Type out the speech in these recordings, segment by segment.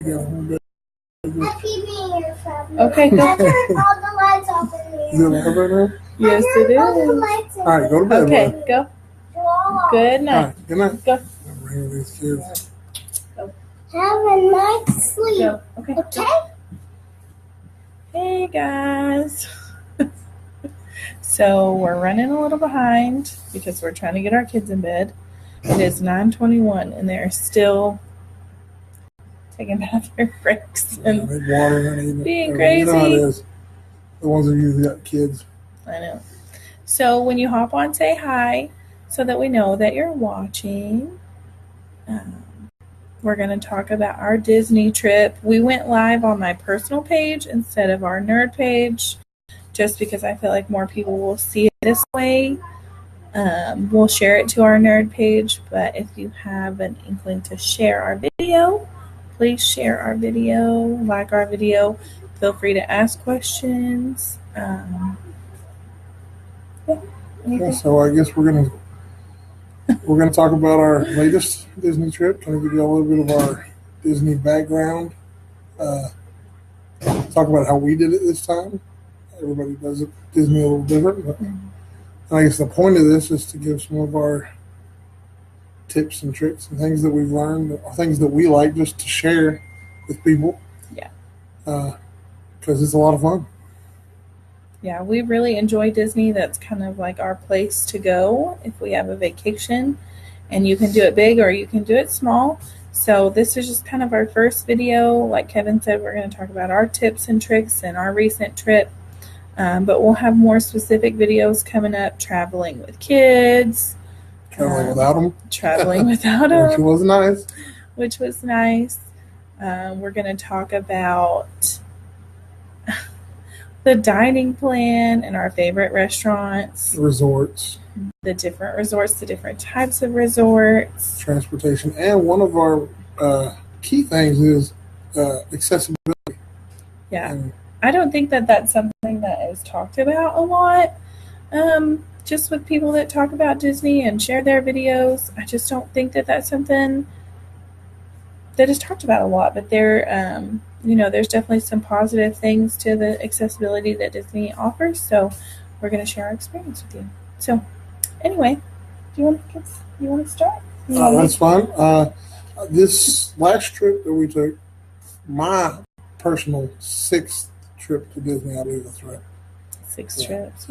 Happy New Year, family. Okay, go. I turned all the lights off in here. Is it live right now? Yes, it is. All right, go to bed. Okay, go. Good night. All right, good night. Go. I'm bringing these kids. Have a nice sleep. Go. Okay. Okay? Hey guys. So we're running a little behind because we're trying to get our kids in bed. It is 9:21 and they're still taking bathroom breaks and being crazy. You know how it is. The ones that usually got kids. I know. So when you hop on, say hi so that we know that you're watching. We're going to talk about our Disney trip. We went live on my personal page instead of our nerd page just because I feel like more people will see it this way. We'll share it to our nerd page, but if you have an inkling to share our video, please share our video, like our video. Feel free to ask questions. So I guess we're gonna talk about our latest Disney trip. Kind of give you a little bit of our Disney background. Talk about how we did it this time. Everybody does it Disney a little different, but I guess the point of this is to give some of our tips and tricks and things that we've learned, things that we like, just to share with people. Yeah. Because it's a lot of fun. Yeah, we really enjoy Disney. That's kind of like our place to go if we have a vacation. And you can do it big or you can do it small. So this is just kind of our first video. Like Kevin said, we're going to talk about our tips and tricks and our recent trip. But we'll have more specific videos coming up, traveling with kids. Traveling without them. Traveling without them. Which was nice. Which was nice. We're going to talk about the dining plan and our favorite restaurants. Resorts. The different resorts, the different types of resorts. Transportation. And one of our key things is accessibility. Yeah. And I don't think that that's something that is talked about a lot. Just with people that talk about Disney and share their videos. I just don't think that that's something that is talked about a lot. But there's definitely some positive things to the accessibility that Disney offers. So we're going to share our experience with you. So anyway, do you want to start? That's fine. This last trip that we took, my personal 6th trip to Disney, I believe that's right. 6 trips.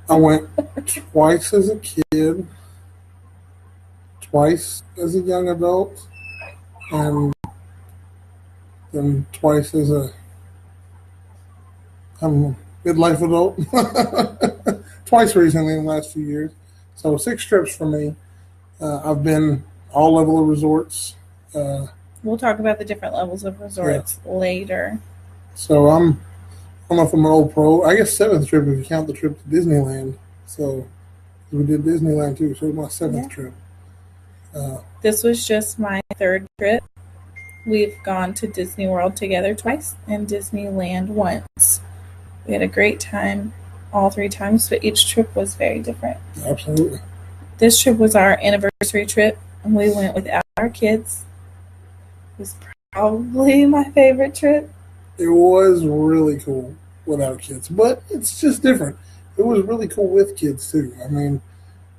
I went twice as a kid, twice as a young adult, and then twice as a midlife adult. Twice recently in the last few years. So 6 trips for me. I've been all level of resorts. We'll talk about the different levels of resorts later. So I don't know if I'm an old pro. I guess 7th trip if you count the trip to Disneyland. So we did Disneyland too. So it was my 7th trip. This was just my 3rd trip. We've gone to Disney World together twice and Disneyland once. We had a great time all 3 times, but each trip was very different. Absolutely. This trip was our anniversary trip, and we went without our kids. It was probably my favorite trip. It was really cool without kids, but it's just different. It was really cool with kids too. I mean,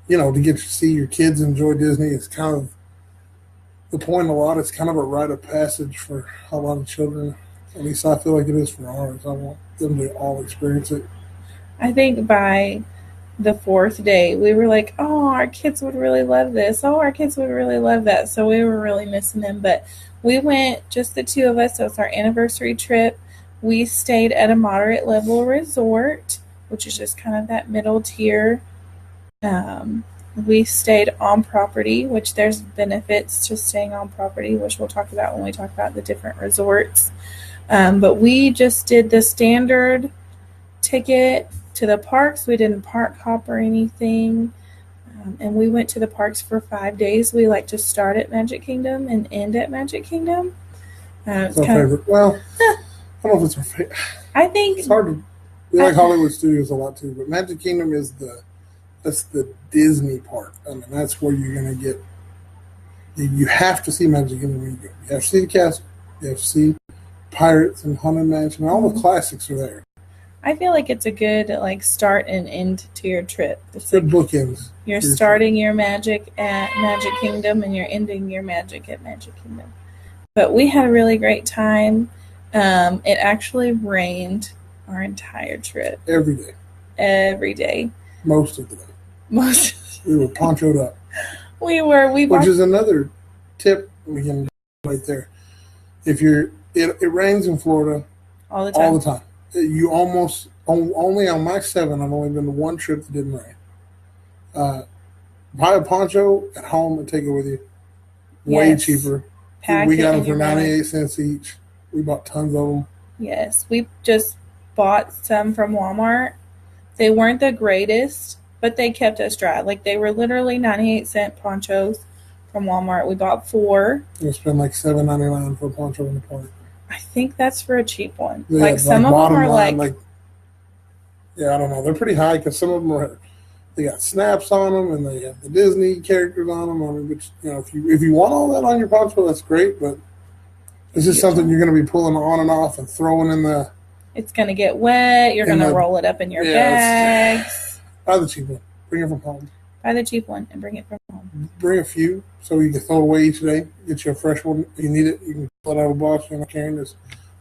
to get to see your kids enjoy Disney is kind of the point a lot. It's kind of a rite of passage for a lot of children. At least I feel like it is for ours. I want them to all experience it. I think by the 4th day, we were like, oh, our kids would really love this. Oh, our kids would really love that. So we were really missing them. But we went, just the 2 of us. So it's our anniversary trip. We stayed at a moderate level resort, which is just kind of that middle tier. We stayed on property, which there's benefits to staying on property, which we'll talk about when we talk about the different resorts. But we just did the standard ticket to the parks. We didn't park hop or anything. And we went to the parks for 5 days. We like to start at Magic Kingdom and end at Magic Kingdom. It's our favorite. Well, I don't know if it's our favorite. I think it's hard to. We like Hollywood Studios a lot too, but Magic Kingdom is that's the Disney part. I mean, that's where you're gonna get. You have to see Magic Kingdom when you go. You have to see the castle. FC, Pirates, and Haunted Mansion. All the classics are there. I feel like it's a good like start and end to your trip. It's Good like bookends. you're starting your magic at Magic Kingdom and you're ending your magic at Magic Kingdom. But we had a really great time. It actually rained our entire trip. Every day. Every day. Most of the day. Most. We were ponchoed up. We were. Which is another tip we can do right there. If it rains in Florida all the time. All the time. You almost only on my 7. I've only been to one trip that didn't rain. Buy a poncho at home and take it with you. Way cheaper. We got them for 98 cents each. We bought tons of them. Yes, we just bought some from Walmart. They weren't the greatest, but they kept us dry. Like they were literally 98-cent ponchos from Walmart. We bought 4. You spend like $7.99 for a poncho in the park. I think that's for a cheap one. Yeah, like some of them are like, yeah, I don't know. They're pretty high because some of them they got snaps on them and they have the Disney characters on them. I mean, which if you want all that on your poncho, that's great. But it's just something you're going to be pulling on and off and throwing in the. It's going to get wet. You're going to roll it up in your bags. Buy the cheap one. Bring it from home. Buy the cheap one and bring it from home. Bring a few so you can throw it away each day. Get you a fresh one. If you need it, you can pull it out of a box. You're not carrying this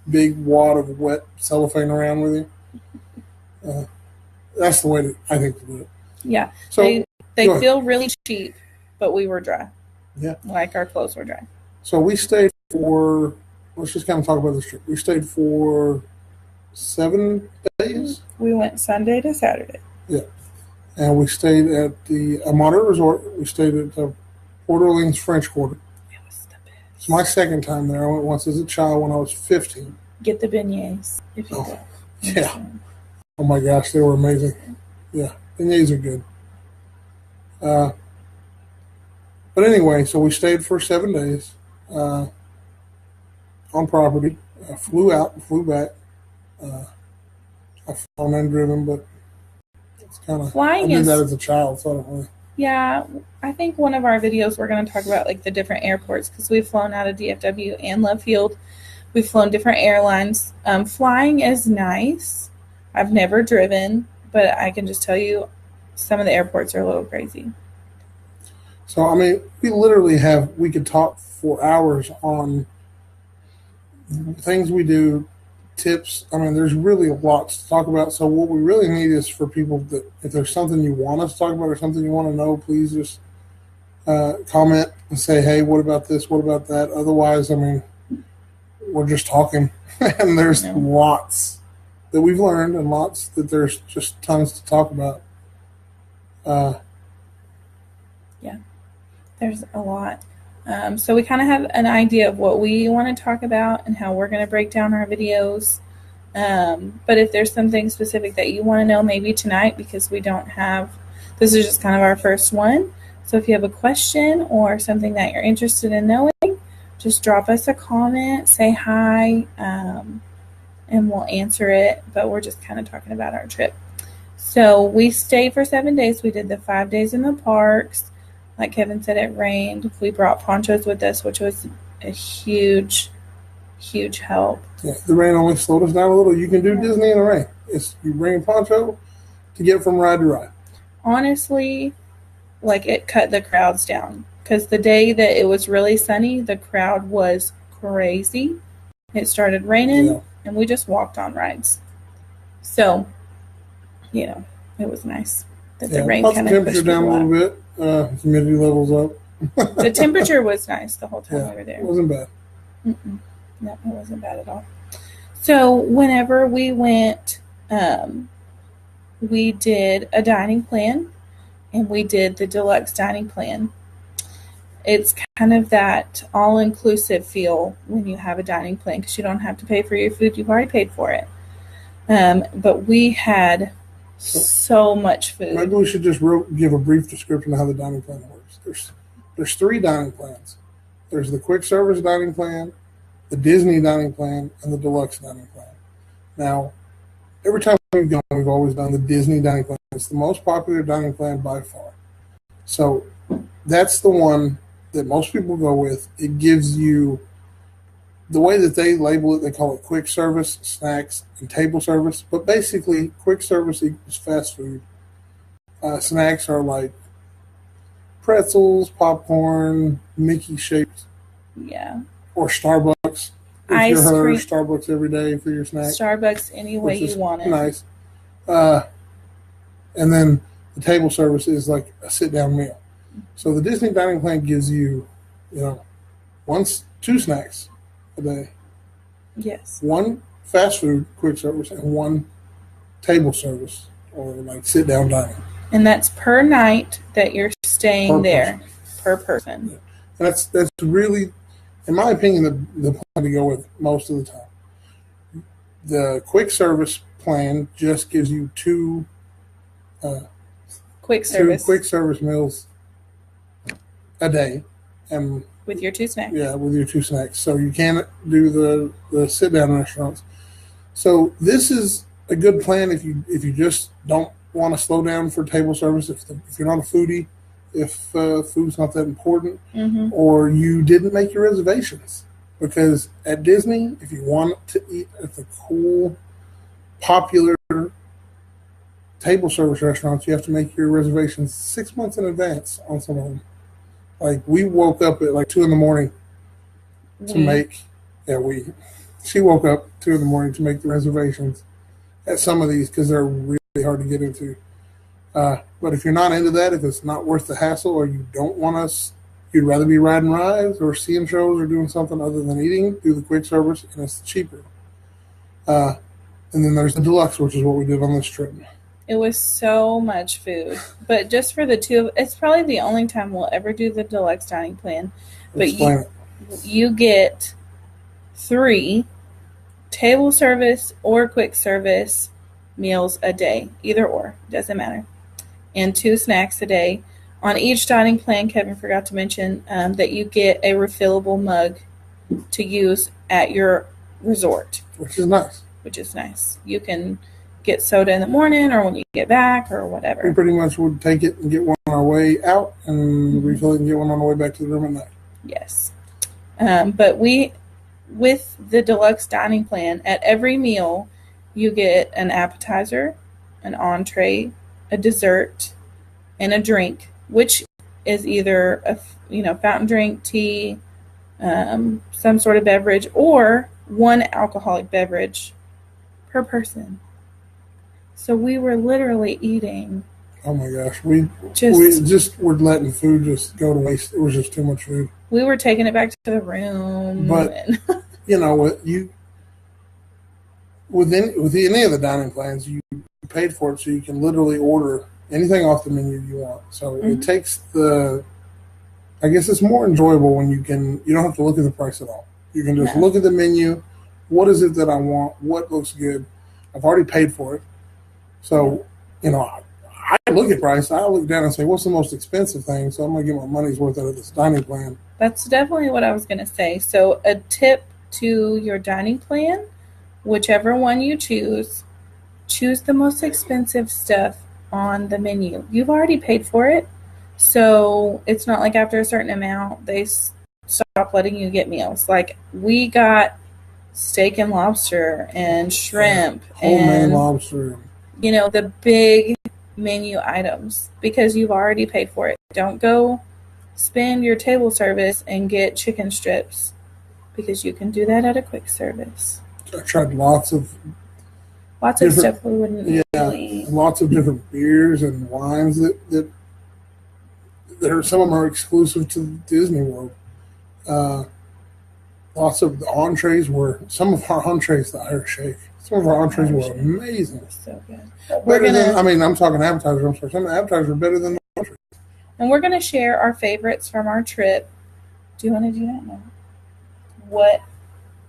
big wad of wet cellophane around with you. That's the way that I think to do it. Yeah. So they feel really cheap, but we were dry. Yeah. Like our clothes were dry. So we stayed for, let's just kind of talk about this trip. We stayed for 7 days. We went Sunday to Saturday. Yeah. And we stayed at the Moderate Resort. We stayed at the Port Orleans French Quarter. It was the best. It's my second time there. I went once as a child when I was 15. Get the beignets if you go. Yeah. Oh my gosh, they were amazing. Yeah, beignets are good. But anyway, so we stayed for 7 days on property. I flew out and flew back. I've flown and driven, but it's kind of I did that as a child, so I don't really. Yeah, I think one of our videos we're going to talk about like the different airports because we've flown out of DFW and Love Field. We've flown different airlines. Flying is nice. I've never driven, but I can just tell you some of the airports are a little crazy. So, I mean, we could talk for hours on things we do, tips. I mean, there's really lots to talk about. So what we really need is for people that if there's something you want us to talk about or something you want to know, please just comment and say, hey, what about this? What about that? Otherwise, I mean, we're just talking and there's lots that we've learned and lots that there's just tons to talk about. Yeah, there's a lot. So we kind of have an idea of what we want to talk about and how we're going to break down our videos. But if there's something specific that you want to know, maybe tonight, because we don't have, this is just kind of our first one. So if you have a question or something that you're interested in knowing, just drop us a comment, say hi, and we'll answer it. But we're just kind of talking about our trip. So we stayed for 7 days. We did the 5 days in the parks. Like Kevin said, it rained. We brought ponchos with us, which was a huge, huge help. Yeah, the rain only slowed us down a little. You can do Disney in the rain. You bring a poncho to get from ride to ride. Honestly, like it cut the crowds down. Because the day that it was really sunny, the crowd was crazy. It started raining, and we just walked on rides. So, it was nice that the rain kind of pushed down a little bit. Humidity levels up. The temperature was nice the whole time we were there. It wasn't bad. No, it wasn't bad at all. So whenever we went, we did a dining plan, and we did the deluxe dining plan. It's kind of that all-inclusive feel when you have a dining plan because you don't have to pay for your food. You've already paid for it. But we had so much food. Maybe we should just give a brief description of how the dining plan works. There's 3 dining plans. There's the quick service dining plan, the Disney dining plan, and the deluxe dining plan. Now, every time we've gone, we've always done the Disney dining plan. It's the most popular dining plan by far. So that's the one that most people go with. It gives you the way that they label it, they call it quick service, snacks, and table service. But basically, quick service equals fast food. Snacks are like pretzels, popcorn, Mickey shaped, Yeah. or Starbucks. If you're Ice her, cream. Starbucks every day for your snack, Starbucks any way which is you want it. nice. Uh, and then the table service is like a sit down meal. So the Disney dining plan gives you, two snacks a day, Yes. one fast food quick service, and one table service or like sit down dining And that's per night that you're staying per there, person. per person. And that's really, in my opinion, the plan to go with most of the time. The quick service plan just gives you two Quick service quick service meals a day, and with your 2 snacks. yeah, with your two snacks. So you can't do the sit down restaurants. So this is a good plan if you just don't want to slow down for table service. If you're not a foodie, if food's not that important, Mm-hmm. or you didn't make your reservations, because at Disney, if you want to eat at the cool, popular table service restaurants, you have to make your reservations 6 months in advance on some of them. Like we woke up at like 2 a.m. to make. Yeah, she woke up 2 a.m. to make the reservations at some of these because they're really hard to get into. But if you're not into that, if it's not worth the hassle, or you don't want us, you'd rather be riding rides or seeing shows or doing something other than eating, do the quick service, and it's cheaper. And then there's the deluxe, which is what we did on this trip. It was so much food, but just for the two, it's probably the only time we'll ever do the deluxe dining plan. But Explain it. you get 3 table service or quick service meals a day, either or, doesn't matter, and 2 snacks a day. On each dining plan, Kevin forgot to mention that you get a refillable mug to use at your resort, Which is nice. which is nice. You can get soda in the morning or when you get back or We whatever. pretty much would take it and get one on our way out and refill it and get one on the way back to the room at night. Yes. But with the deluxe dining plan, at every meal, you get an appetizer, an entree, a dessert, and a drink, which is either a fountain drink, tea, some sort of beverage, or one alcoholic beverage per person. So we were literally eating. Oh my gosh, we Just just were letting food just go to waste. It was just too much food. we were taking it back to the room. But- and You know what with any of the dining plans, you paid for it, so you can literally order anything off the menu you want. So it takes I guess it's more enjoyable when you don't have to look at the price at all. You can just No. look at the menu. What is it that I want? What looks good? I've already paid for it. So, I look at price. I look down and say, what's the most expensive thing? So I'm going to get my money's worth out of this dining plan. That's definitely what I was going to say. So a tip to your dining plan, whichever one you choose the most expensive stuff on the menu. You've already paid for it. So it's not like after a certain amount, they stop letting you get meals. Like we got steak and lobster and shrimp Homemade and, lobster. the big menu items because you've already paid for it. Don't go spend your table service and get chicken strips because you can do that at a quick service. I tried lots of Stuff we wouldn't really eat. lots of different beers and wines that are, some of them are exclusive to Disney World. Lots of the entrees some of our entrees, the Irish shake. Some of our entrees were amazing. So good. I'm talking appetizers. I'm sorry. Some of the appetizers are better than the entrees. And we're going to share our favorites from our trip. Do you want to do that now?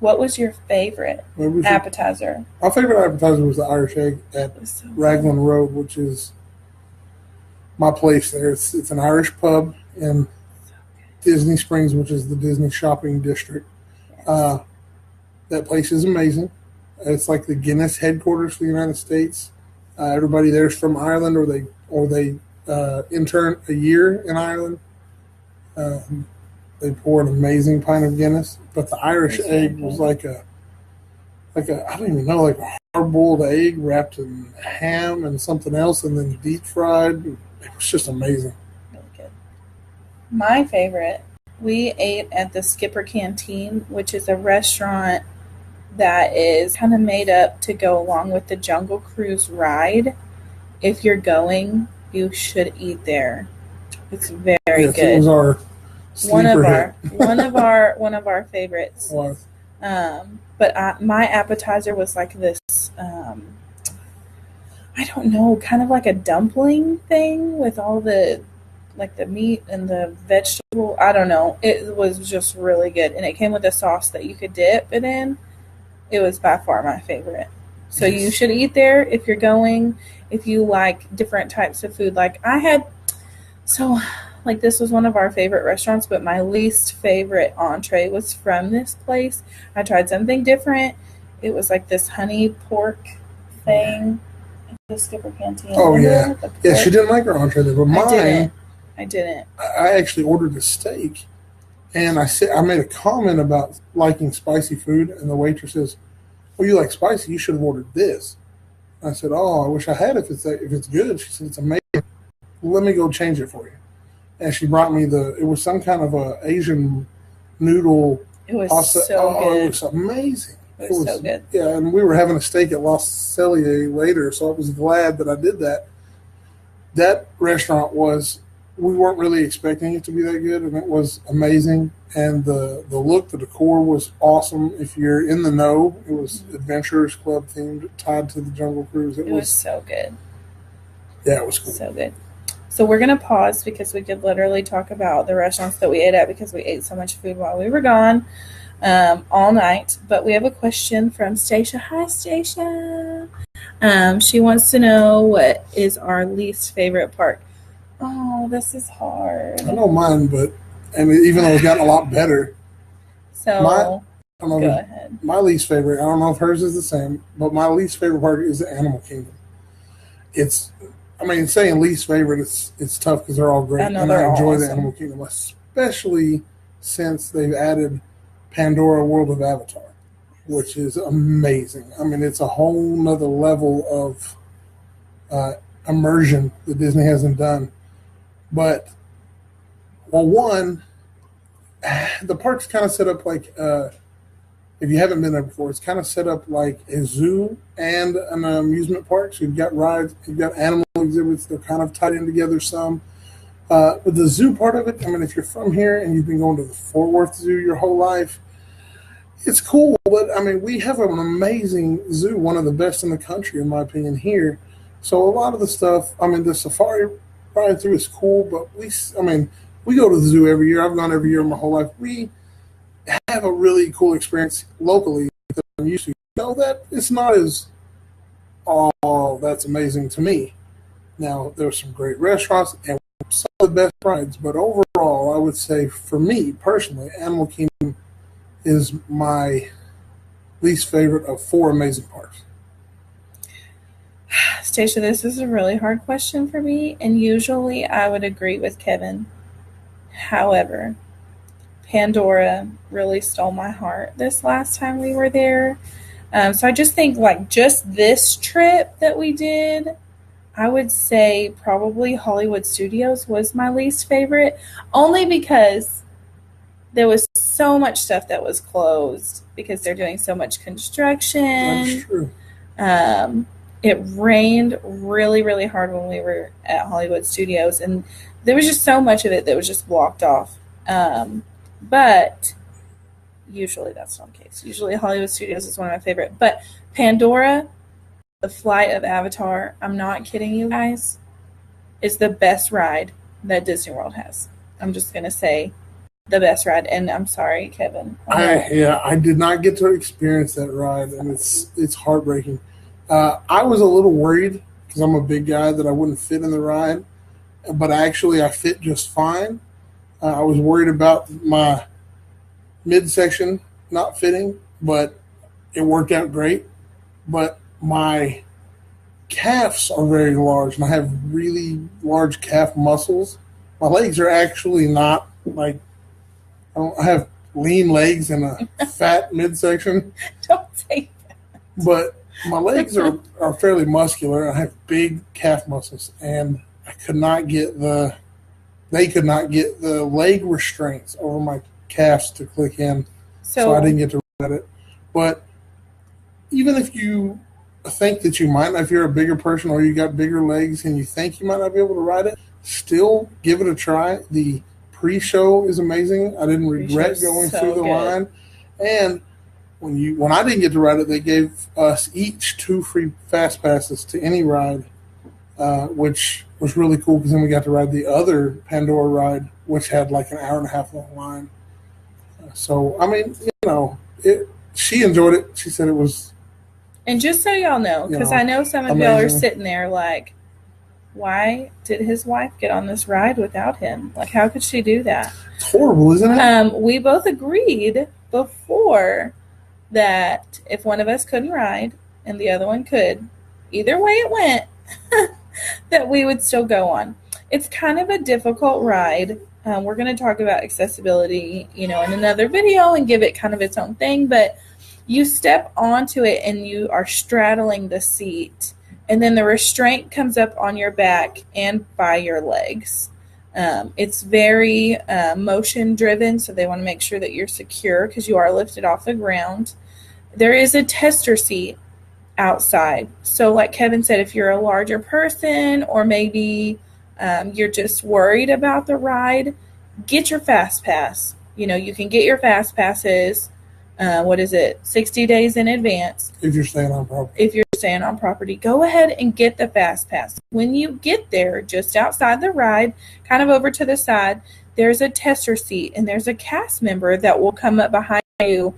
What was your favorite appetizer? Our favorite appetizer was the Irish egg at Raglan Road, which is my place there. It's an Irish pub in Disney Springs, which is the Disney shopping district. That place is amazing. It's like the Guinness headquarters for the United States. Everybody there's from Ireland, or they intern a year in Ireland. they pour an amazing pint of Guinness. But the Irish It's egg really was good. like a I don't even know, like a hard boiled egg wrapped in ham and something else, and then deep fried. It was just amazing. Really good. My favorite, we ate at the Skipper Canteen, which is a restaurant that is kind of made up to go along with the Jungle Cruise ride. If you're going, you should eat there. It's very Yes, it good. was our sleeper hit. One of our favorites. Was. But my appetizer was like this. I don't know, kind of like a dumpling thing with all the like the meat and the vegetable. I don't know. It was just really good, and it came with a sauce that you could dip it in. It was by far my favorite. So you Yes. should eat there if you're going. If you like different types of food, like I had. So, like this was one of our favorite restaurants, but my least favorite entree was from this place. I tried something different. It was like this honey pork thing. The Skipper Canteen. Oh Remember yeah, the yeah. pork? She didn't like her entree there, but mine. I didn't. I actually ordered a steak, and I made a comment about liking spicy food, and the waitress says, "Well, you like spicy? You should have ordered this." I said, "Oh, I wish I had if it's good." She said, "It's amazing. Let me go change it for you." And she brought me it was some kind of a Asian noodle It was pasta. so It good. was amazing. It was so good. Yeah, and we were having a steak at Los Cellier later, so I was glad that I did that. That restaurant we weren't really expecting it to be that good, and it was amazing. And the look, the decor was awesome. If you're in the know, it was Adventurers Club themed, tied to the Jungle Cruise. It was so good. Yeah, it was cool. So good. So we're going to pause because we could literally talk about the restaurants that we ate at because we ate so much food while we were gone all night. But we have a question from Stacia. Hi, Stacia. She wants to know what is our least favorite park. Oh, this is hard. I know mine, and even though it's gotten a lot better, So I don't know go if ahead. my least favorite. I don't know if hers is the same, but my least favorite park is the Animal Kingdom. Saying least favorite, it's tough because they're all great, I know and they're I all enjoy the awesome. Animal Kingdom, especially since they've added Pandora World of Avatar, which is amazing. I mean, it's a whole nother level of immersion that Disney hasn't done. But, well, one, the park's kind of set up like, if you haven't been there before, it's kind of set up like a zoo and an amusement park. So you've got rides, you've got animal exhibits. They're kind of tied in together some. But the zoo part of it, if you're from here and you've been going to the Fort Worth Zoo your whole life, it's cool. But, we have an amazing zoo, one of the best in the country, in my opinion, here. So a lot of the stuff, the safari ride through is cool, but we go to the zoo every year. I've gone every year my whole life. We have a really cool experience locally that I'm used to. That it's not as, oh, that's amazing to me. Now, there's some great restaurants and some of the best rides, but overall, I would say for me personally, Animal Kingdom is my least favorite of 4 amazing parks. Stacia, this is a really hard question for me, and usually I would agree with Kevin. However, Pandora really stole my heart this last time we were there. So I just think just this trip that we did, I would say probably Hollywood Studios was my least favorite, only because there was so much stuff that was closed because they're doing so much construction. That's true. It rained really, really hard when we were at Hollywood Studios, and there was just so much of it that was just blocked off. But usually that's not the case. Usually Hollywood Studios is one of my favorite. But Pandora, the Flight of Avatar, I'm not kidding you guys, is the best ride that Disney World has. I'm just going to say the best ride. And I'm sorry, Kevin. I did not get to experience that ride, and it's heartbreaking. I was a little worried because I'm a big guy that I wouldn't fit in the ride, but actually I fit just fine. I was worried about my midsection not fitting, but it worked out great. But my calves are very large, and I have really large calf muscles. My legs are actually not like I have lean legs and a fat midsection, Don't say but my legs are fairly muscular. I have big calf muscles, and I could not get they could not get the leg restraints over my calves to click in, so I didn't get to ride it. But even if you think that you might not, if you're a bigger person or you got bigger legs and you think you might not be able to ride it, still give it a try. The pre-show is amazing. I didn't regret going through the line. And when I didn't get to ride it, they gave us each 2 free fast passes to any ride, which was really cool because then we got to ride the other Pandora ride, which had like an hour and a half long line. So, I mean, she enjoyed it. She said it was. And just so y'all know, because I know some of y'all are sitting there like, why did his wife get on this ride without him? Like, how could she do that? It's horrible, isn't it? We both agreed before that if one of us couldn't ride and the other one could, either way it went, that we would still go on. It's kind of a difficult ride. We're going to talk about accessibility, in another video and give it kind of its own thing, but you step onto it and you are straddling the seat, and then the restraint comes up on your back and by your legs. It's very motion driven, so they want to make sure that you're secure because you are lifted off the ground. There is a tester seat outside. So like Kevin said, if you're a larger person or maybe you're just worried about the ride, get your fast pass. You can get your fast passes, 60 days in advance. If you're staying on property. Go ahead and get the fast pass. When you get there, just outside the ride, kind of over to the side, there's a tester seat and there's a cast member that will come up behind you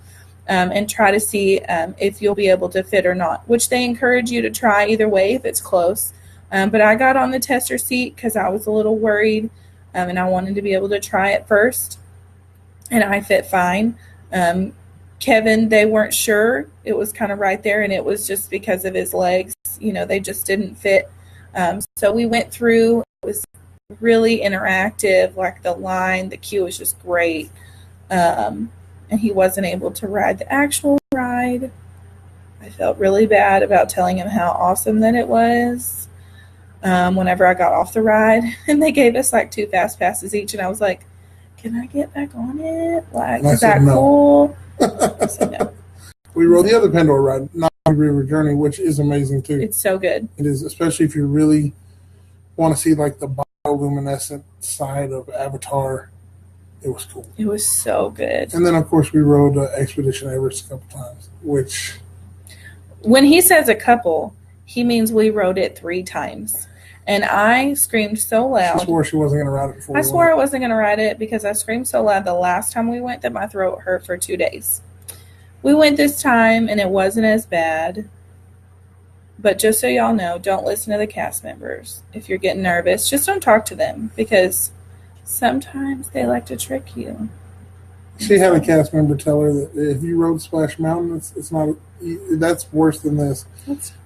and try to see if you'll be able to fit or not, which they encourage you to try either way if it's close. But I got on the tester seat because I was a little worried and I wanted to be able to try it first, and I fit fine. Kevin, they weren't sure. It was kind of right there, and it was just because of his legs. They just didn't fit. So we went through. It was really interactive, like the queue was just great. And he wasn't able to ride the actual ride. I felt really bad about telling him how awesome that it was. Whenever I got off the ride, and they gave us like 2 fast passes each, and I was like, can I get back on it? Like, is that cool? I said no. We rode the other Pandora ride, Not River Journey, which is amazing too. It's so good. It is, especially if you really want to see like the bioluminescent side of Avatar. It was cool. It was so good. And then, of course, we rode Expedition Everest a couple times, which... When he says a couple, he means we rode it 3 times. And I screamed so loud. She swore she wasn't going to ride it before. I swore I wasn't going to ride it because I screamed so loud the last time we went that my throat hurt for 2 days. We went this time, and it wasn't as bad. But just so y'all know, don't listen to the cast members. If you're getting nervous, just don't talk to them because sometimes they like to trick you. She had a cast member tell her that if you rode Splash Mountain, it's not. That's worse than this.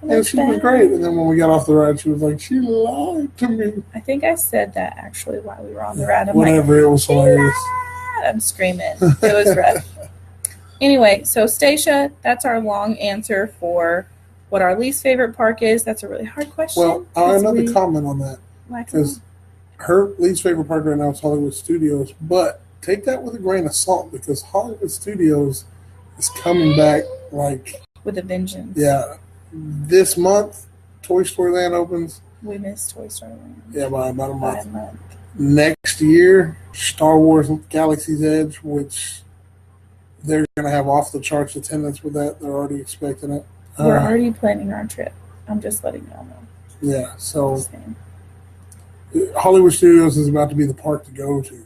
And she was great. And then when we got off the ride, she was like, "She lied to me." I think I said that actually while we were on the ride. It was hilarious. I'm screaming. It was rough. Anyway, so Stacia, that's our long answer for what our least favorite park is. That's a really hard question. Well, I have another comment on that. Because her least favorite park right now is Hollywood Studios, but take that with a grain of salt because Hollywood Studios is coming back like with a vengeance. Yeah. This month, Toy Story Land opens. We missed Toy Story Land. Yeah, by about a month. Next year, Star Wars Galaxy's Edge, which they're going to have off the charts attendance with that. They're already expecting it. We're already planning our trip. I'm just letting y'all know. Yeah, so Hollywood Studios is about to be the park to go to.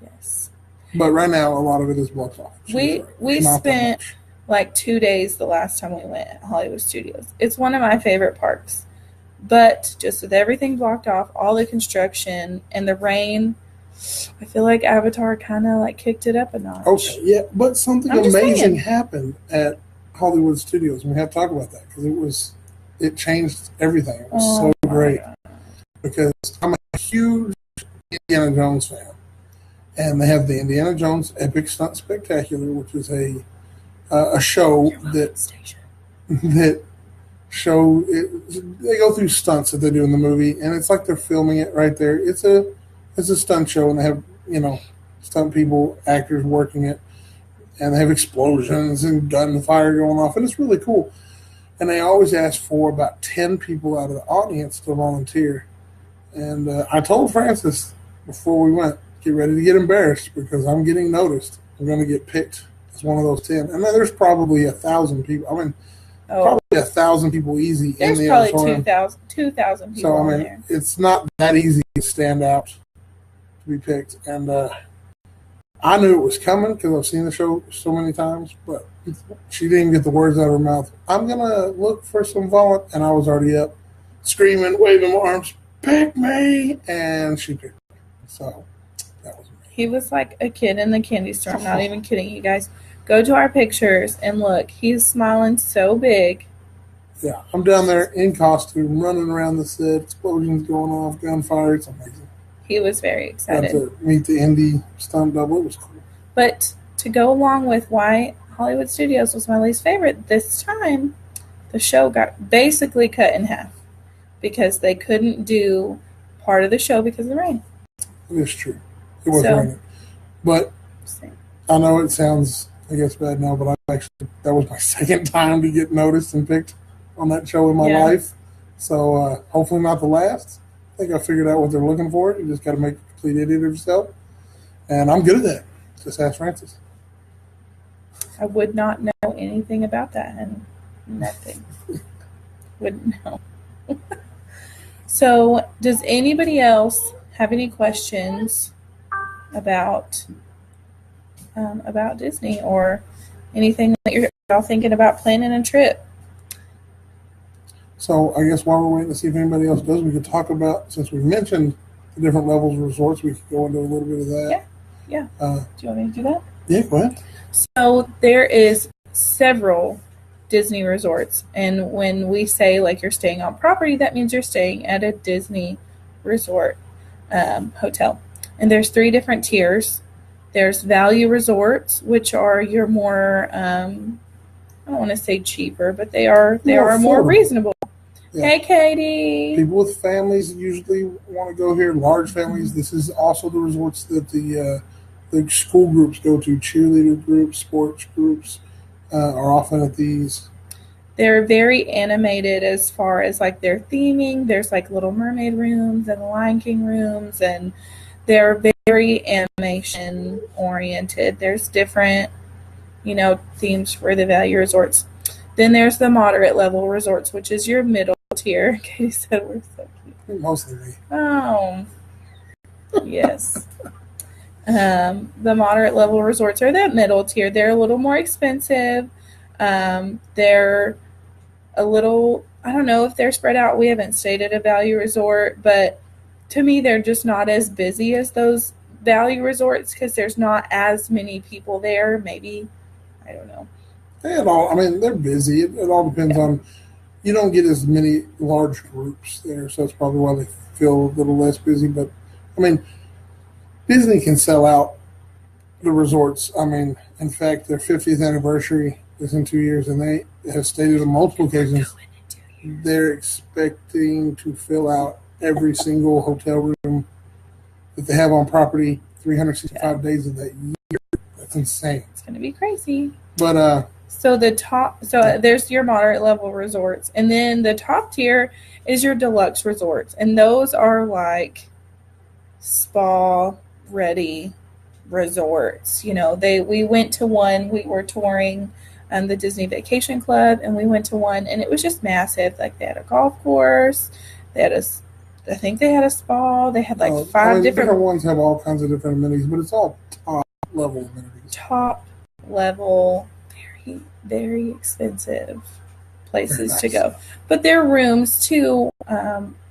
Yes. But right now, a lot of it is blocked off. We spent like 2 days the last time we went at Hollywood Studios. It's one of my favorite parks. But just with everything blocked off, all the construction and the rain, I feel like Avatar kind of like kicked it up a notch. Okay, yeah, but something amazing happened at Hollywood Studios. We have to talk about that because it changed everything. It was so great. Because I'm a huge Indiana Jones fan. And they have the Indiana Jones Epic Stunt Spectacular, which is a show that show it, they go through stunts that they do in the movie, and it's like they're filming it right there. It's a stunt show, and they have stunt people, actors working it, and they have explosions and gunfire going off, and it's really cool. And they always ask for about 10 people out of the audience to volunteer. And I told Francis before we went, get ready to get embarrassed because I'm getting noticed. I'm going to get picked as one of those 10. And then there's probably 1,000 people. I mean, probably 1,000 people easy in the There's auditorium. probably 2,000 people So, I mean, in there. it's not that easy to stand out to be picked. And I knew it was coming because I've seen the show so many times, but she didn't even get the words out of her mouth. I'm going to look for some volunteers. And I was already up screaming, waving my arms, pick me. And she picked me. So that was me. He was like a kid in the candy store. I'm not even kidding you guys. Go to our pictures and look. He's smiling so big. Yeah, I'm down there in costume, running around the set, explosions going off, gunfire. It's amazing. He was very Got excited. to meet the indie stunt double. It was cool. But to go along with why Hollywood Studios was my least favorite, this time the show got basically cut in half because they couldn't do part of the show because of the rain. It is true. It was So- raining. But I know it sounds, I guess, bad now, but that was my second time to get noticed and picked on that show in my Yeah. life. So hopefully not the last. I think I figured out what they're looking for. You just got to make a complete idiot of yourself. And I'm good at that. Just ask Francis. I would not know anything about that and nothing. Wouldn't know. So, does anybody else have any questions about Disney or anything that you're all thinking about planning a trip? So I guess while we're waiting to see if anybody else does, we could talk about, since we mentioned the different levels of resorts, we could go into a little bit of that. Yeah. Uh, Do you want me to do that? yeah, go ahead. So there is several Disney resorts, and when we say like you're staying on property, that means you're staying at a Disney resort hotel. And there's 3 different tiers. There's value resorts, which are your more I don't want to say cheaper, but they are more affordable. reasonable. Yeah. Hey, Katie. People with families usually want to go here, large families. This is also the resorts that the school groups go to. Cheerleader groups, sports groups are often at these. They're very animated as far as like their theming. There's like Little Mermaid rooms and Lion King rooms, and they're very animation oriented. There's different, themes for the value resorts. Then there's the moderate level resorts, which is your middle tier. Katie said we're so cute. Mostly me. Oh, yes. The moderate level resorts are that middle tier. They're a little more expensive. They're a little, I don't know if they're spread out. We haven't stayed at a value resort, but to me, they're just not as busy as those value resorts because there's not as many people there. Maybe, I don't know. They're busy. It all depends on, you don't get as many large groups there, so that's probably why they feel a little less busy. But, Disney can sell out the resorts. In fact, their 50th anniversary is in 2 years, and they have stated on multiple occasions they're expecting to fill out every single hotel room that they have on property 365 days of that year. That's insane. It's going to be crazy. But So there's your moderate level resorts, and then the top tier is your deluxe resorts, and those are like spa ready resorts. We went to one. We were touring the Disney Vacation Club, and we went to one, and it was just massive. Like they had a golf course, I think they had a spa. They had like 5 different ones have all kinds of different amenities, but it's all top level amenities. Top level, very, very expensive places to go. But their rooms too,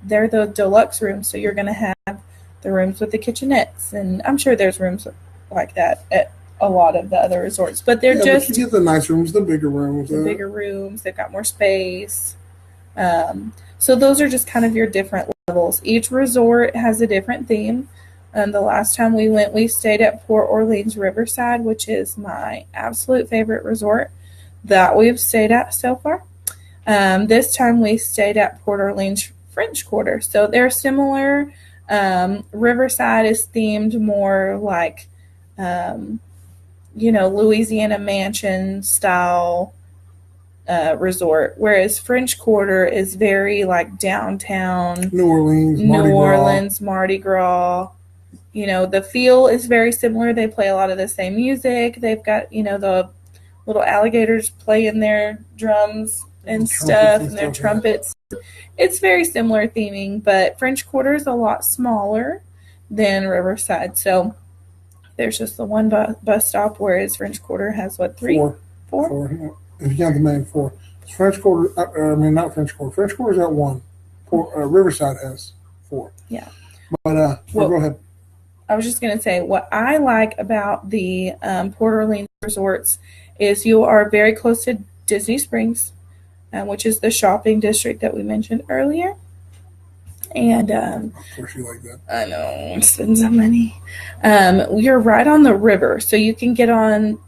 they're the deluxe rooms, so you're going to have the rooms with the kitchenettes, and I'm sure there's rooms like that at a lot of the other resorts. But they're just but you get the nice rooms, the bigger rooms. the bigger rooms. They've got more space. So those are just kind of your different levels. Each resort has a different theme. The last time we went, we stayed at Port Orleans Riverside, which is my absolute favorite resort that we've stayed at so far. This time we stayed at Port Orleans French Quarter. So they're similar. Riverside is themed more like, Louisiana mansion style resort, whereas French Quarter is very like downtown New Orleans, Mardi Gras. The feel is very similar. They play a lot of the same music. They've got, the little alligators playing their drums and stuff and their trumpets. It's very similar theming, but French Quarter is a lot smaller than Riverside. So there's just the one bus stop, whereas French Quarter has what, three? Four? Yeah. If you count the main 4. French Quarter, not French Quarter. French Quarter's got 1. Riverside has 4. Yeah. But go ahead. I was just going to say, what I like about the Port Orleans resorts is you are very close to Disney Springs, which is the shopping district that we mentioned earlier. And of course you like that. I know, spend some money. You're right on the river, so you can get on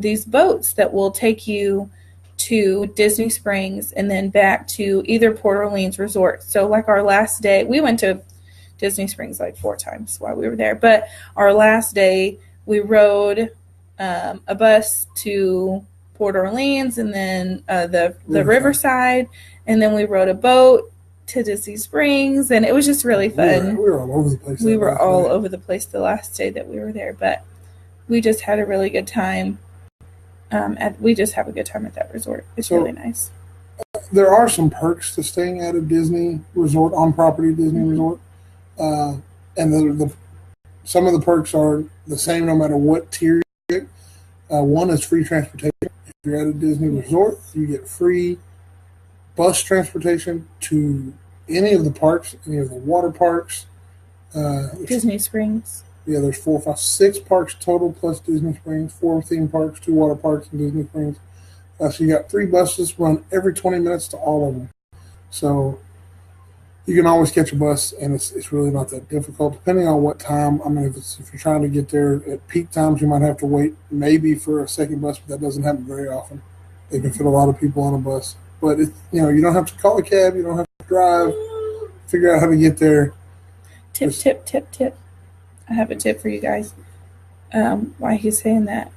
these boats that will take you to Disney Springs and then back to either Port Orleans resort. So like our last day, we went to Disney Springs like 4 times while we were there, but our last day we rode a bus to Port Orleans and then the Riverside, and then we rode a boat to Disney Springs, and it was just really fun. We were all over the place. We were all over the place the last day that we were there, but we just had a really good time. We just have a good time at that resort. It's really nice. There are some perks to staying at a Disney resort, on-property Disney resort. And some of the perks are the same no matter what tier you get. One is free transportation. If you're at a Disney resort, you get free bus transportation to any of the parks, any of the water parks. Disney Springs. Yeah, there's 4, 5, 6 parks total plus Disney Springs, 4 theme parks, 2 water parks, and Disney Springs. So you got 3 buses run every 20 minutes to all of them. So you can always catch a bus, and it's really not that difficult, depending on what time. I mean, if you're trying to get there at peak times, you might have to wait maybe for a second bus, but that doesn't happen very often. They can fit a lot of people on a bus. But, you don't have to call a cab. You don't have to drive. Figure out how to get there. Tip. I have a tip for you guys. Why he's saying that.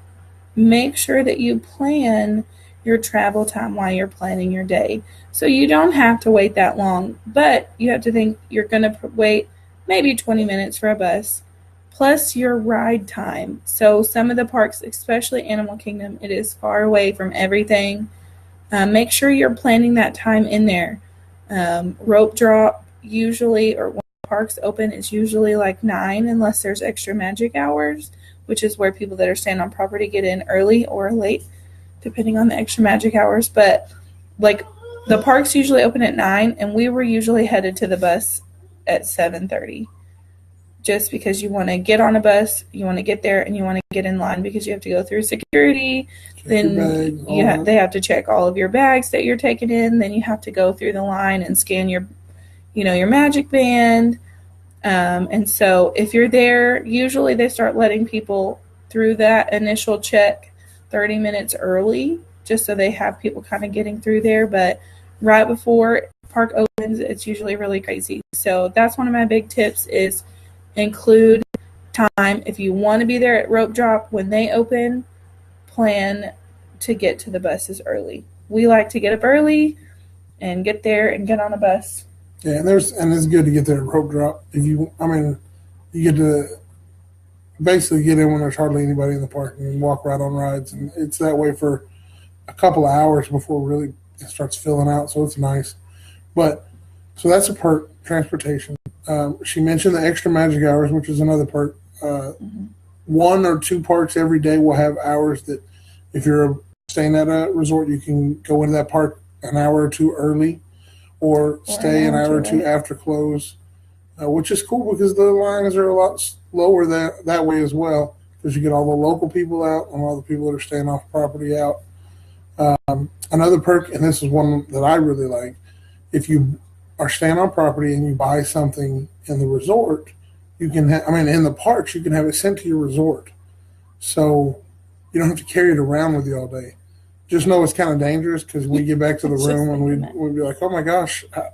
Make sure that you plan your travel time while you're planning your day. So you don't have to wait that long, but you have to think you're going to wait maybe 20 minutes for a bus, plus your ride time. So some of the parks, especially Animal Kingdom, it is far away from everything. Make sure you're planning that time in there. Rope drop usually, or when parks open, is usually like 9 unless there's extra magic hours, which is where people that are staying on property get in early or late, depending on the extra magic hours. But like the parks usually open at 9, and we were usually headed to the bus at 7:30. Just because you want to get on a bus, you want to get there, and you want to get in line because you have to go through security. Then they have to check all of your bags that you're taking in. Then you have to go through the line and scan your magic band. And so if you're there, usually they start letting people through that initial check 30 minutes early, just so they have people kind of getting through there. But right before park opens, it's usually really crazy. So that's one of my big tips is include time. If you want to be there at rope drop when they open, plan to get to the buses early. We like to get up early and get there and get on a bus. Yeah, and it's good to get there at rope drop. You get to basically get in when there's hardly anybody in the park and walk right on rides, and it's that way for a couple of hours before really it starts filling out. So it's nice. But so that's a perk, transportation. She mentioned the extra magic hours, which is another perk. 1 or 2 parks every day will have hours that if you're staying at a resort, you can go into that park an hour or 2 early or stay an hour or 2 after close, which is cool because the lines are a lot lower that way as well, because you get all the local people out and all the people that are staying off property out. Another perk, and this is one that I really like, if you are staying on property and you buy something in the resort, You can I mean, in the parks, you can have it sent to your resort. So you don't have to carry it around with you all day. Just know it's kind of dangerous because we get back to the room and we'd be like, oh my gosh, I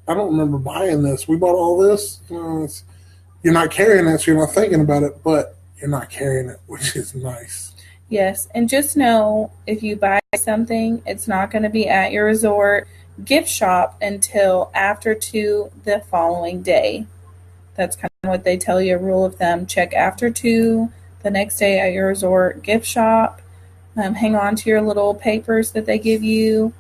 don't remember buying this. We bought all this. You're not carrying it, so you're not thinking about it, but you're not carrying it, which is nice. Yes, and just know if you buy something, it's not going to be at your resort gift shop until after 2 the following day. That's kind of what they tell you, a rule of thumb. Check after 2 the next day at your resort gift shop. Hang on to your little papers that they give you,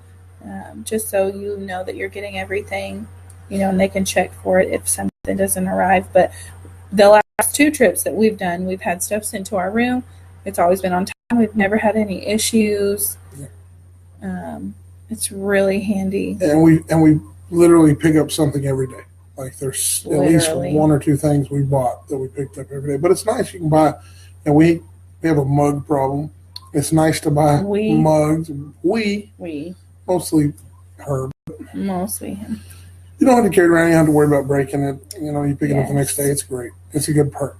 just so you know that you're getting everything, and they can check for it if something doesn't arrive. But the last 2 trips that we've done, we've had stuff sent to our room. It's always been on time. We've never had any issues. It's really handy. And we literally pick up something every day. Like there's at least 1 or 2 things we bought that we picked up every day. But it's nice. You can buy, and we have a mug problem. It's nice to buy mugs. We mostly her. Mostly him. You don't have to carry it around. You don't have to worry about breaking it. You pick it up the next day. It's great. It's a good perk.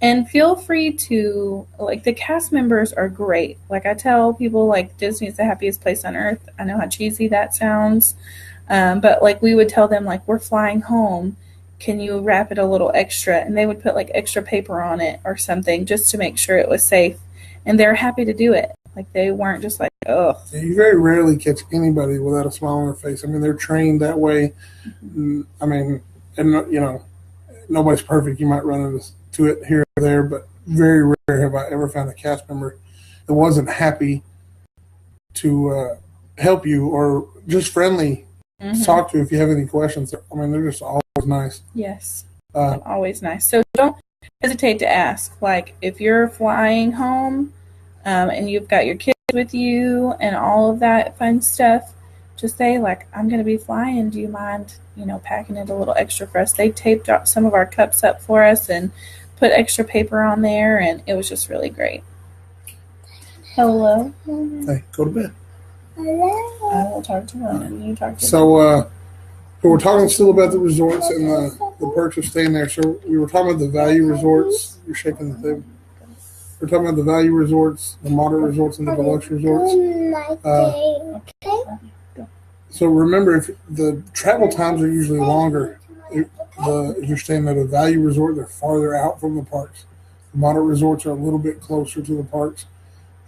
And feel free to, the cast members are great. Like I tell people, Disney is the happiest place on earth. I know how cheesy that sounds. But we would tell them, we're flying home. Can you wrap it a little extra? And they would put extra paper on it or something just to make sure it was safe. And they're happy to do it. They weren't just oh. Yeah, you very rarely catch anybody without a smile on their face. I mean, they're trained that way. I mean, and nobody's perfect. You might run into it here or there, but very rare have I ever found a cast member that wasn't happy to help you or just friendly to talk to if you have any questions. I mean, they're just always nice. Yes, always nice. So don't hesitate to ask. If you're flying home and you've got your kids with you and all of that fun stuff, just say, I'm going to be flying. Do you mind, packing it a little extra for us? They taped some of our cups up for us and put extra paper on there, and it was just really great. Hello? Hey, go to bed. Hello. I will talk to Ronan. You talk to So we're talking still about the resorts and the perks of staying there. So we were talking about the value resorts. You're shaking the thing. We're talking about the value resorts, the moderate resorts, and the deluxe resorts. So remember, if the travel times are usually longer, if you're staying at a value resort, they're farther out from the parks. The moderate resorts are a little bit closer to the parks.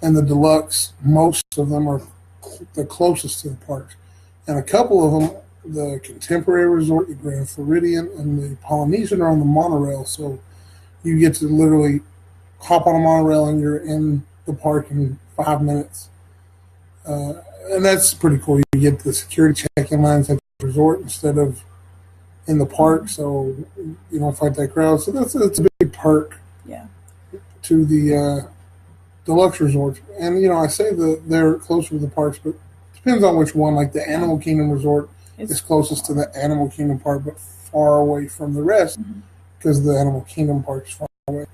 And the deluxe, most of them are the closest to the parks. And a couple of them, the Contemporary Resort, the Grand Floridian, and the Polynesian are on the monorail. So you get to literally hop on a monorail and you're in the park in 5 minutes. And that's pretty cool. You get the security check-in lines at the resort instead of in the park, so you don't fight that crowd. So that's a big perk to the deluxe resorts. And, I say that they're closer to the parks, but it depends on which one. Like the Animal Kingdom Resort is closest to the Animal Kingdom Park, but far away from the rest because the Animal Kingdom Park is far away.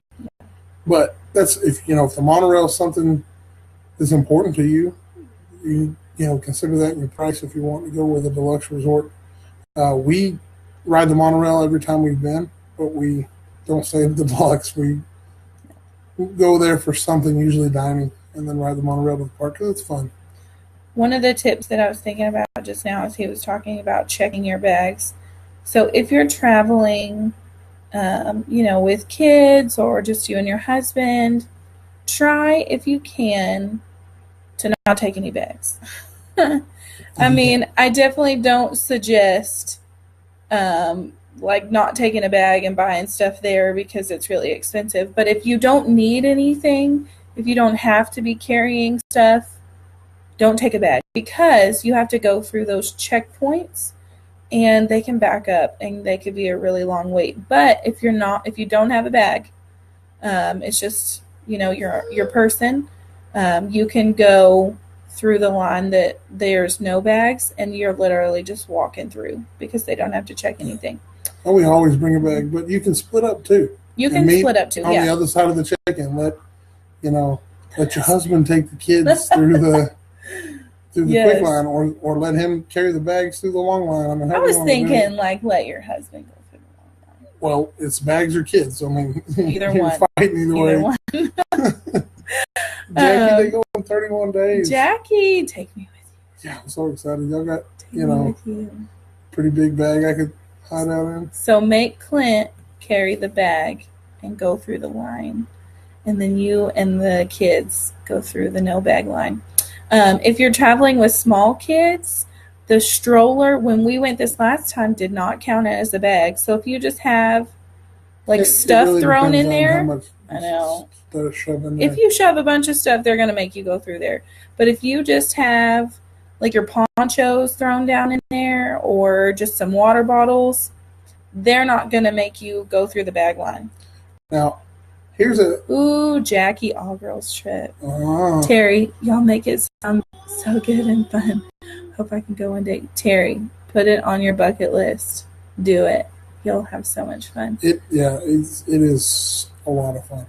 But that's if the monorail is something that's important to you, you consider that in your price if you want to go with a deluxe resort. We ride the monorail every time we've been, but we don't stay at the deluxe. We go there for something, usually dining, and then ride the monorail to the park because it's fun. One of the tips that I was thinking about just now is he was talking about checking your bags. So if you're traveling, with kids or just you and your husband, try, if you can, to not take any bags. I mean, I definitely don't suggest not taking a bag and buying stuff there because it's really expensive. But if you don't need anything, if you don't have to be carrying stuff, don't take a bag because you have to go through those checkpoints and they can back up and they could be a really long wait. But if you don't have a bag, it's just, your person, you can go through the line that there's no bags and you're literally just walking through because they don't have to check anything. Oh, we always bring a bag, but you can split up too. You can split up too, on the other side of the check-in. Let your husband take the kids through the quick line, or let him carry the bags through the long line. I was thinking let your husband go through the long line. Well, it's bags or kids. So, I mean, Either you're one. fighting either way. One. Jackie, they go in 31 days. Jackie, take me with Yeah, I'm so excited. Y'all got, you. Take me with you. pretty big bag I could hide out in. So make Clint carry the bag and go through the line. And then you and the kids go through the no bag line. If you're traveling with small kids, the stroller, when we went this last time, did not count as a bag. So if you just have stuff really thrown in depends on there, how much I know. stuff shove in there. If you shove a bunch of stuff, they're going to make you go through there. But if you just have like your ponchos thrown down in there or just some water bottles, they're not going to make you go through the bag line. Now, here's a... Ooh, Jackie all-girls trip. Terry, y'all make it sound so good and fun. Hope I can go one day. Terry, put it on your bucket list. Do it. You'll have so much fun. It is a lot of fun.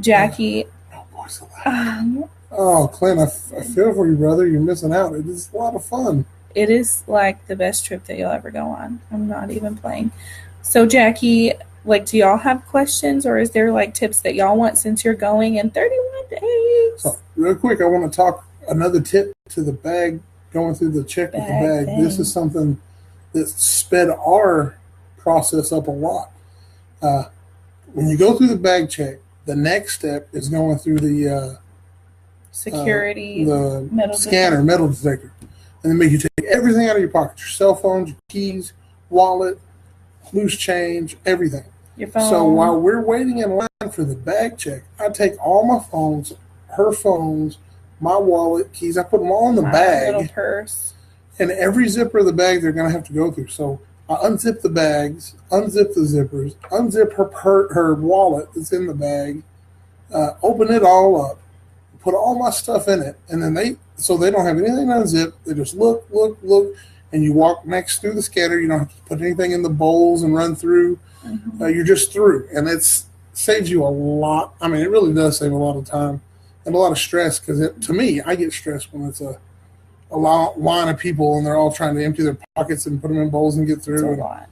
Jackie. Oh, boy, so loud. Oh, Clint, I feel for you, brother. You're missing out. It is a lot of fun. It is like the best trip that you'll ever go on. I'm not even playing. So, Jackie, do y'all have questions, or is there tips that y'all want since you're going in 31 days? So, real quick, I want to talk another tip to the bag, going through the check with the bag. Thing. This is something that sped our process up a lot. When you go through the bag check, the next step is going through the security, the metal detector, and then make you take everything out of your pocket: your cell phones, your keys, wallet, loose change, everything. Your phone. So while we're waiting in line for the bag check, I take all my phones, her phones, my wallet, keys. I put them all in the bag, little purse, and every zipper of the bag they're going to have to go through. So I unzip the bags, unzip the zippers, unzip her wallet that's in the bag, open it all up, put all my stuff in it, and then they don't have anything to unzip. They just look, and you walk next through the scanner. You don't have to put anything in the bowls and run through. Mm-hmm. You're just through, and it saves you a lot. I mean, it really does save a lot of time and a lot of stress, because to me, I get stressed when it's a line of people and they're all trying to empty their pockets and put them in bowls and get through. It's a lot.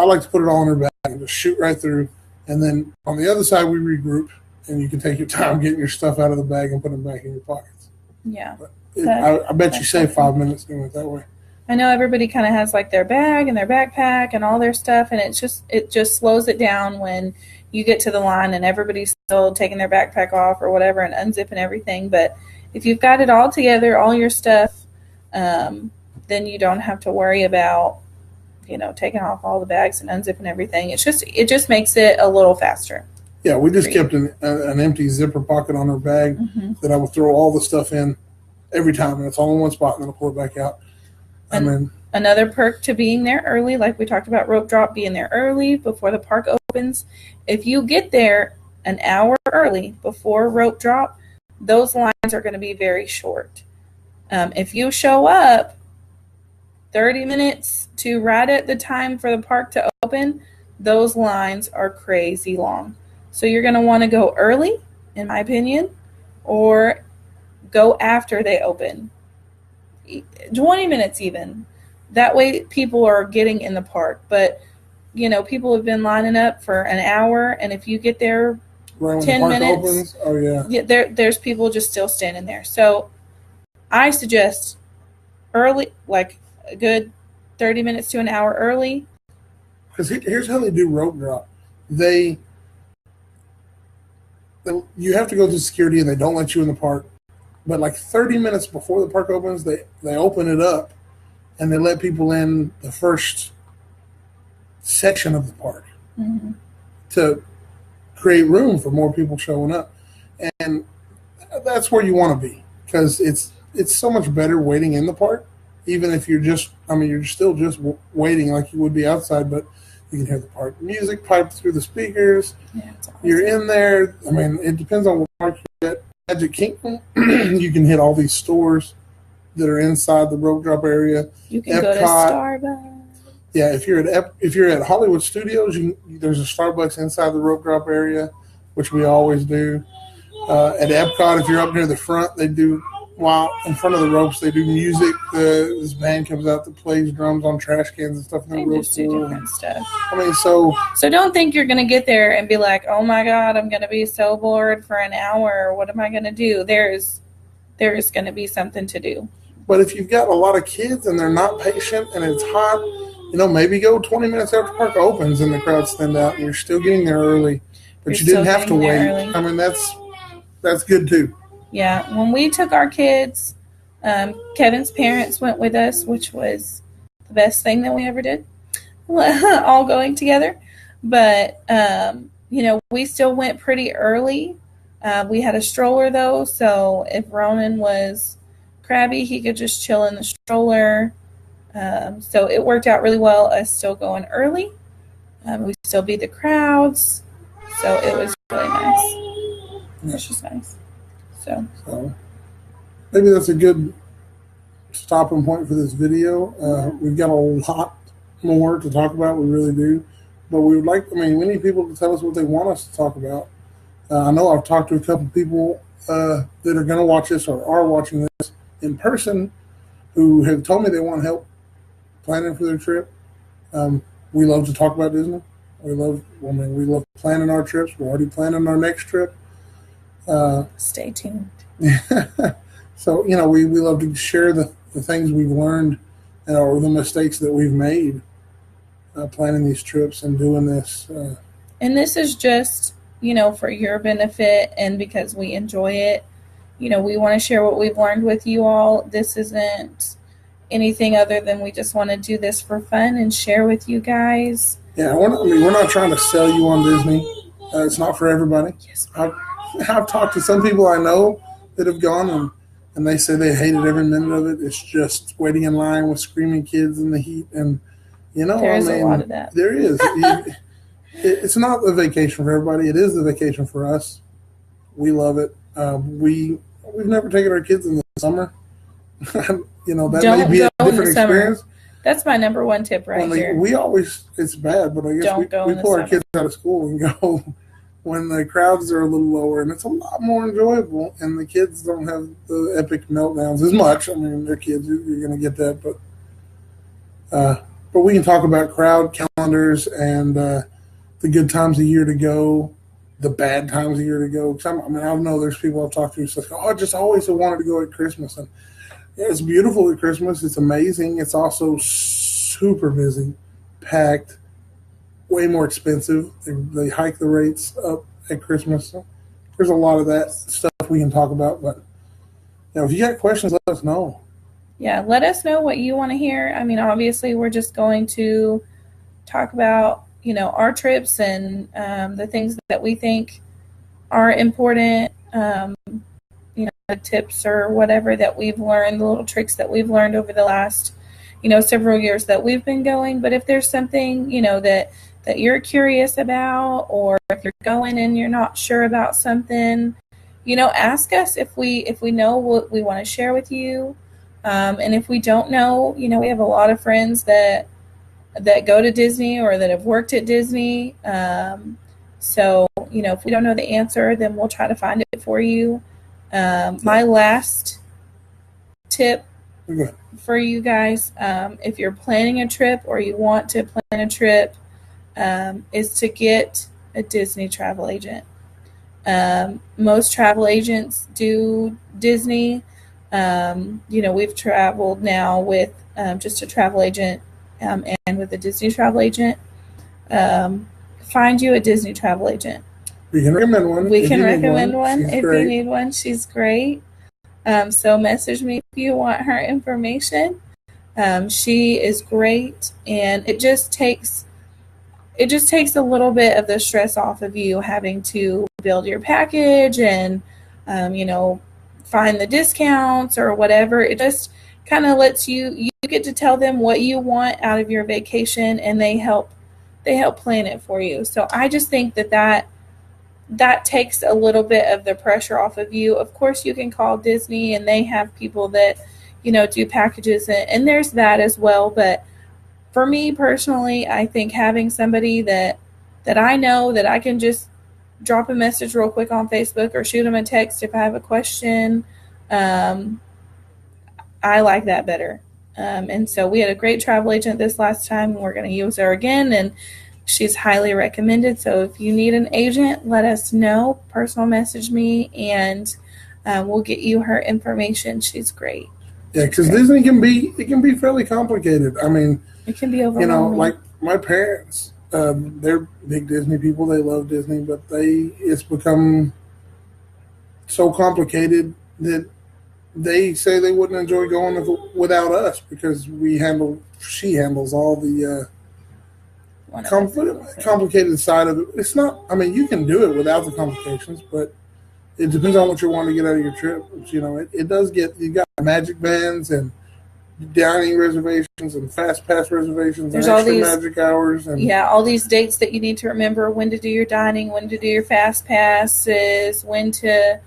I like to put it all in her bag and just shoot right through. And then on the other side, we regroup, and you can take your time getting your stuff out of the bag and put them back in your pockets. Yeah. I bet you save 5 minutes doing it that way. I know everybody kind of has their bag and their backpack and all their stuff, and it just slows it down when you get to the line and everybody's still taking their backpack off or whatever and unzipping everything. But if you've got it all together, all your stuff, then you don't have to worry about, taking off all the bags and unzipping everything. It just makes it a little faster. Yeah, we just kept an empty zipper pocket on her bag that I would throw all the stuff in every time, and it's all in one spot, and then I'll pull it back out. Another perk to being there early, like we talked about rope drop, being there early before the park opens. If you get there an hour early before rope drop, those lines are going to be very short. If you show up 30 minutes to right at the time for the park to open, those lines are crazy long. So you're going to want to go early, in my opinion, or go after they open. 20 minutes even. That way people are getting in the park. But, people have been lining up for an hour, and if you get there right when 10 the park minutes, opens, there's people just still standing there. So I suggest early, a good 30 minutes to an hour early. Because here's how they do rope drop. You have to go through security, and they don't let you in the park. But 30 minutes before the park opens, they open it up, and they let people in the first section of the park to create room for more people showing up. And that's where you want to be, because it's so much better waiting in the park, even if you're still just waiting like you would be outside, but you can hear the park music piped through the speakers. Yeah, it's awesome. You're in there. I mean, it depends on what park you're at. Magic Kingdom, you can hit all these stores that are inside the rope drop area. You can go to Starbucks. Yeah, if you're at Hollywood Studios, there's a Starbucks inside the rope drop area, which we always do. At Epcot, if you're up near the front, they do while in front of the ropes they do music. This band comes out that plays drums on trash cans and stuff. They just do different stuff. I mean, so don't think you're going to get there and be like, oh my God, I'm going to be so bored for an hour. What am I going to do? There's going to be something to do. But if you've got a lot of kids and they're not patient and it's hot, maybe go 20 minutes after park opens and the crowd's thinned out and you're still getting there early, but you didn't have to wait. I mean, that's good too. Yeah. When we took our kids, Kevin's parents went with us, which was the best thing that we ever did, all going together. But, we still went pretty early. We had a stroller though, so if Ronan was crabby, he could just chill in the stroller. So it worked out really well, us still going early. We still beat the crowds, so it was really nice. Yeah. It's just nice. So maybe that's a good stopping point for this video. We've got a lot more to talk about, we really do. But we need people to tell us what they want us to talk about. I know I've talked to a couple people that are going to watch this or are watching this in person who have told me they want help planning for their trip. We love to talk about Disney. We love planning our trips. We're already planning our next trip. Stay tuned. So, we love to share the things we've learned or the mistakes that we've made planning these trips and doing this. And this is just, for your benefit and because we enjoy it. We want to share what we've learned with you all. This isn't anything other than we just want to do this for fun and share with you guys. Yeah, we're not trying to sell you on Disney. It's not for everybody. Yes. I've talked to some people I know that have gone and they say they hated every minute of it. It's just waiting in line with screaming kids in the heat. And, there's a lot of that. There is. It's not a vacation for everybody. It is the vacation for us. We love it. We've never taken our kids in the summer. That may be a different experience. That's my number one tip here. It's bad, but I guess we pull our kids out of school and go when the crowds are a little lower, and it's a lot more enjoyable, and the kids don't have the epic meltdowns as much. I mean, they're kids, you're going to get that, but we can talk about crowd calendars and the good times of year to go, the bad times of year to go. I know there's people I've talked to who say, I just always wanted to go at Christmas. And yeah, it's beautiful at Christmas. It's amazing. It's also super busy, packed, way more expensive. They hike the rates up at Christmas. So there's a lot of that stuff we can talk about. But if you got questions, let us know. Yeah, let us know what you want to hear. I mean, obviously, we're just going to talk about our trips and the things that we think are important, tips or whatever that we've learned, the little tricks that we've learned over the last, several years that we've been going. But if there's something, that you're curious about, or if you're going and you're not sure about something, ask us if we know what we want to share with you. And if we don't know, we have a lot of friends that go to Disney or that have worked at Disney. So, if we don't know the answer, then we'll try to find it for you. My last tip for you guys, if you're planning a trip or you want to plan a trip, is to get a Disney travel agent. Most travel agents do Disney. We've traveled now with just a travel agent and with a Disney travel agent. Find you a Disney travel agent. We can recommend one. We can recommend one if you need one. She's great. So message me if you want her information. She is great, and it just takes a little bit of the stress off of you having to build your package and find the discounts or whatever. It just kind of lets you get to tell them what you want out of your vacation, and they help plan it for you. So I just think that takes a little bit of the pressure off of you. Of course, you can call Disney and they have people that, do packages, and there's that as well. But for me personally, I think having somebody that I know that I can just drop a message real quick on Facebook or shoot them a text if I have a question, I like that better. And so we had a great travel agent this last time. We're going to use her again, and she's highly recommended. So if you need an agent, let us know. Personal message me, and we'll get you her information. She's great. Yeah, because Disney can be fairly complicated. I mean, it can be overwhelming. Like my parents, they're big Disney people. They love Disney, but it's become so complicated that they say they wouldn't enjoy going without us because she handles all the complicated side of it. It's not. I mean, you can do it without the complications, but it depends on what you want to get out of your trip. It does get, you got magic bands and dining reservations and fast pass reservations. There's and all these magic hours and all these dates that you need to remember: when to do your dining, when to do your fast passes, when to,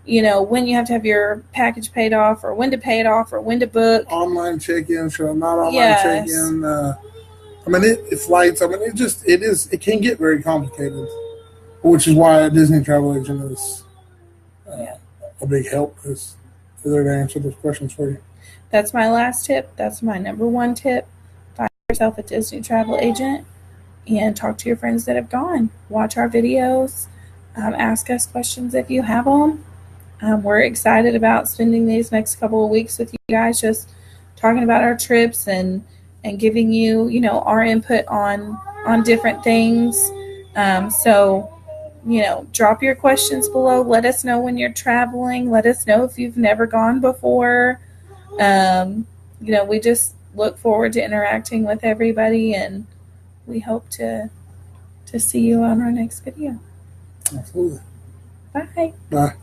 when you have to have your package paid off, or when to pay it off, or when to book. Online check-in, not online check-in. I mean, flights. I mean, it can get very complicated, which is why a Disney travel agent is a big help, because they're there to answer those questions for you. That's my last tip. That's my number one tip. Find yourself a Disney travel agent and talk to your friends that have gone. Watch our videos. Ask us questions if you have them. We're excited about spending these next couple of weeks with you guys, just talking about our trips and giving you, our input on different things. So drop your questions below. Let us know when you're traveling. Let us know if you've never gone before. We just look forward to interacting with everybody, and we hope to see you on our next video. Absolutely. Bye. Bye.